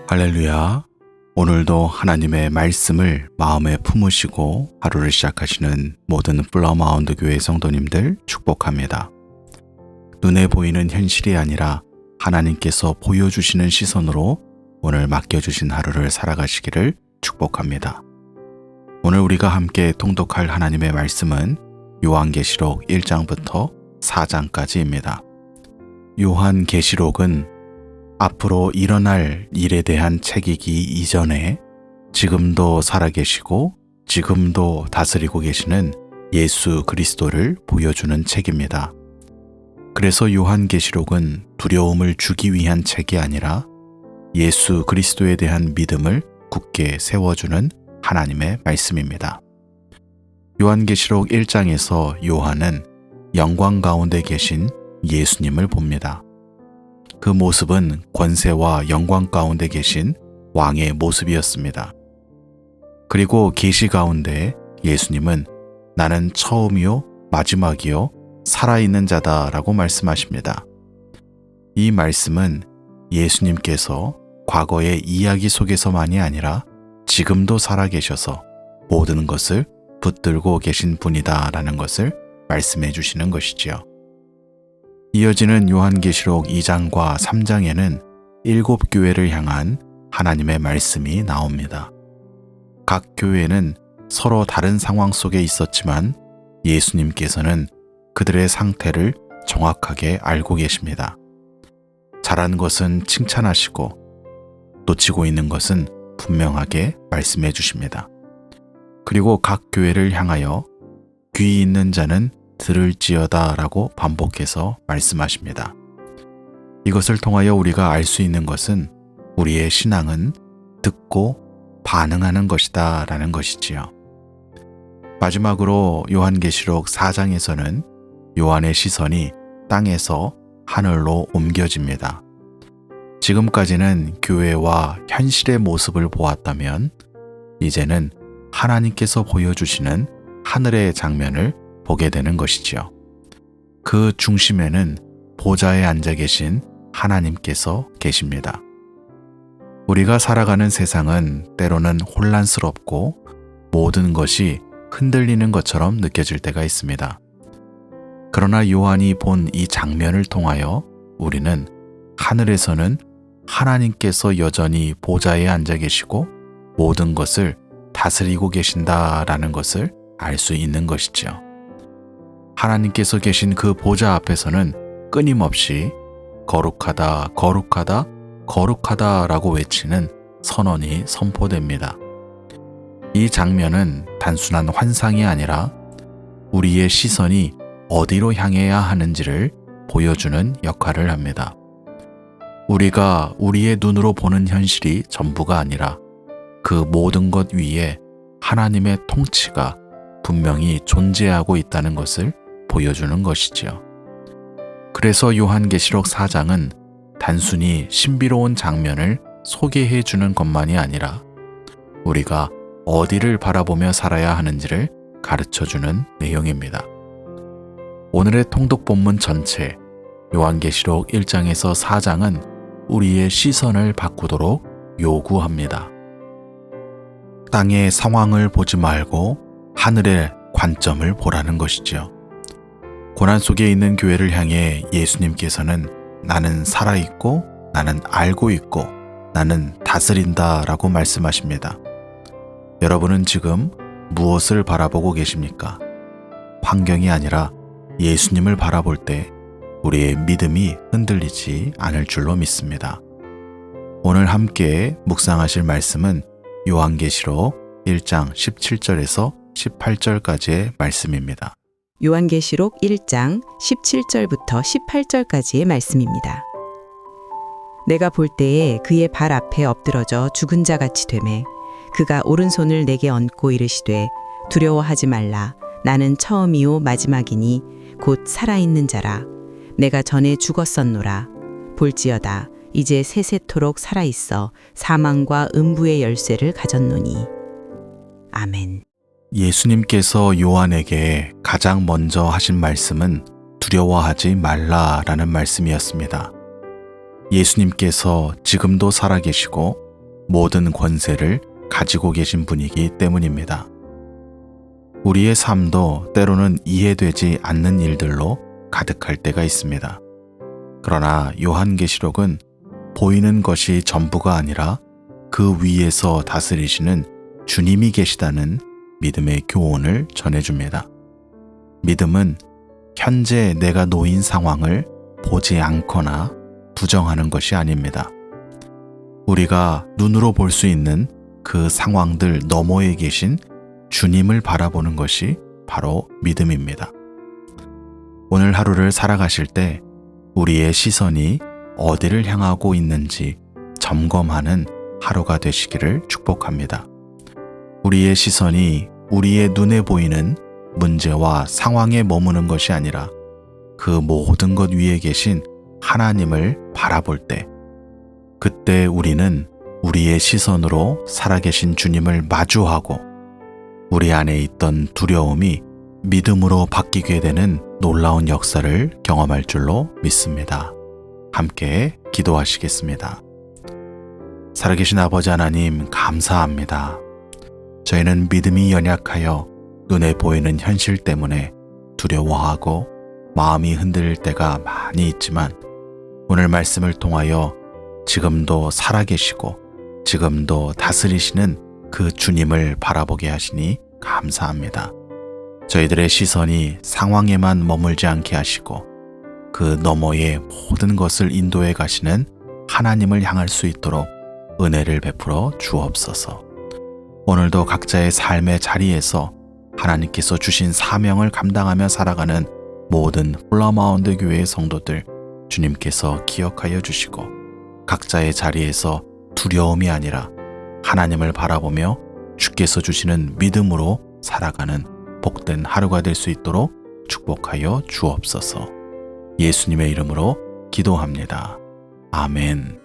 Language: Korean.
할렐루야. 오늘도 하나님의 말씀을 마음에 품으시고 하루를 시작하시는 모든 플러마운드 교회 성도님들 축복합니다. 눈에 보이는 현실이 아니라 하나님께서 보여주시는 시선으로 오늘 맡겨주신 하루를 살아가시기를 축복합니다. 오늘 우리가 함께 통독할 하나님의 말씀은 요한계시록 1장부터 4장까지입니다. 요한계시록은 앞으로 일어날 일에 대한 책이기 이전에 지금도 살아계시고 지금도 다스리고 계시는 예수 그리스도를 보여주는 책입니다. 그래서 요한계시록은 두려움을 주기 위한 책이 아니라 예수 그리스도에 대한 믿음을 굳게 세워주는 하나님의 말씀입니다. 요한계시록 1장에서 요한은 영광 가운데 계신 예수님을 봅니다. 그 모습은 권세와 영광 가운데 계신 왕의 모습이었습니다. 그리고 계시 가운데 예수님은 나는 처음이요 마지막이요 살아있는 자다라고 말씀하십니다. 이 말씀은 예수님께서 과거의 이야기 속에서만이 아니라 지금도 살아계셔서 모든 것을 붙들고 계신 분이다라는 것을 말씀해 주시는 것이지요. 이어지는 요한계시록 2장과 3장에는 7교회를 향한 하나님의 말씀이 나옵니다. 각 교회는 서로 다른 상황 속에 있었지만 예수님께서는 그들의 상태를 정확하게 알고 계십니다. 잘한 것은 칭찬하시고 놓치고 있는 것은 분명하게 말씀해 주십니다. 그리고 각 교회를 향하여 귀 있는 자는 들을지어다 라고 반복해서 말씀하십니다. 이것을 통하여 우리가 알 수 있는 것은 우리의 신앙은 듣고 반응하는 것이다 라는 것이지요. 마지막으로 요한계시록 4장에서는 요한의 시선이 땅에서 하늘로 옮겨집니다. 지금까지는 교회와 현실의 모습을 보았다면 이제는 하나님께서 보여주시는 하늘의 장면을 보게 되는 것이지요. 그 중심에는 보좌에 앉아 계신 하나님께서 계십니다. 우리가 살아가는 세상은 때로는 혼란스럽고 모든 것이 흔들리는 것처럼 느껴질 때가 있습니다. 그러나 요한이 본 이 장면을 통하여 우리는 하늘에서는 하나님께서 여전히 보좌에 앉아 계시고 모든 것을 다스리고 계신다라는 것을 알 수 있는 것이죠. 하나님께서 계신 그 보좌 앞에서는 끊임없이 거룩하다, 거룩하다, 거룩하다 라고 외치는 선언이 선포됩니다. 이 장면은 단순한 환상이 아니라 우리의 시선이 어디로 향해야 하는지를 보여주는 역할을 합니다. 우리가 우리의 눈으로 보는 현실이 전부가 아니라 그 모든 것 위에 하나님의 통치가 분명히 존재하고 있다는 것을 보여주는 것이지요. 그래서 요한계시록 4장은 단순히 신비로운 장면을 소개해 주는 것만이 아니라 우리가 어디를 바라보며 살아야 하는지를 가르쳐 주는 내용입니다. 오늘의 통독 본문 전체 요한계시록 1장에서 4장은 우리의 시선을 바꾸도록 요구합니다. 땅의 상황을 보지 말고 하늘의 관점을 보라는 것이지요. 고난 속에 있는 교회를 향해 예수님께서는 나는 살아있고 나는 알고 있고 나는 다스린다 라고 말씀하십니다. 여러분은 지금 무엇을 바라보고 계십니까? 환경이 아니라 예수님을 바라볼 때 우리의 믿음이 흔들리지 않을 줄로 믿습니다. 오늘 함께 묵상하실 말씀은 요한계시록 1장 17절에서 18절까지의 말씀입니다. 요한계시록 1장 17절부터 18절까지의 말씀입니다. 내가 볼 때에 그의 발 앞에 엎드러져 죽은 자같이 되매 그가 오른손을 내게 얹고 이르시되 두려워하지 말라. 나는 처음이요 마지막이니 곧 살아있는 자라. 내가 전에 죽었었노라. 볼지어다 이제 세세토록 살아있어 사망과 음부의 열쇠를 가졌노니 아멘. 예수님께서 요한에게 가장 먼저 하신 말씀은 두려워하지 말라라는 말씀이었습니다. 예수님께서 지금도 살아계시고 모든 권세를 가지고 계신 분이기 때문입니다. 우리의 삶도 때로는 이해되지 않는 일들로 가득할 때가 있습니다. 그러나 요한계시록은 보이는 것이 전부가 아니라 그 위에서 다스리시는 주님이 계시다는 믿음의 교훈을 전해줍니다. 믿음은 현재 내가 놓인 상황을 보지 않거나 부정하는 것이 아닙니다. 우리가 눈으로 볼 수 있는 그 상황들 너머에 계신 주님을 바라보는 것이 바로 믿음입니다. 오늘 하루를 살아가실 때 우리의 시선이 어디를 향하고 있는지 점검하는 하루가 되시기를 축복합니다. 우리의 시선이 우리의 눈에 보이는 문제와 상황에 머무는 것이 아니라 그 모든 것 위에 계신 하나님을 바라볼 때, 그때 우리는 우리의 시선으로 살아계신 주님을 마주하고 우리 안에 있던 두려움이 믿음으로 바뀌게 되는 놀라운 역사를 경험할 줄로 믿습니다. 함께 기도하시겠습니다. 살아계신 아버지 하나님, 감사합니다. 저희는 믿음이 연약하여 눈에 보이는 현실 때문에 두려워하고 마음이 흔들릴 때가 많이 있지만 오늘 말씀을 통하여 지금도 살아계시고 지금도 다스리시는 그 주님을 바라보게 하시니 감사합니다. 저희들의 시선이 상황에만 머물지 않게 하시고 그 너머의 모든 것을 인도해 가시는 하나님을 향할 수 있도록 은혜를 베풀어 주옵소서. 오늘도 각자의 삶의 자리에서 하나님께서 주신 사명을 감당하며 살아가는 모든 플라마운드 교회의 성도들 주님께서 기억하여 주시고 각자의 자리에서 두려움이 아니라 하나님을 바라보며 주께서 주시는 믿음으로 살아가는 복된 하루가 될 수 있도록 축복하여 주옵소서. 예수님의 이름으로 기도합니다. 아멘.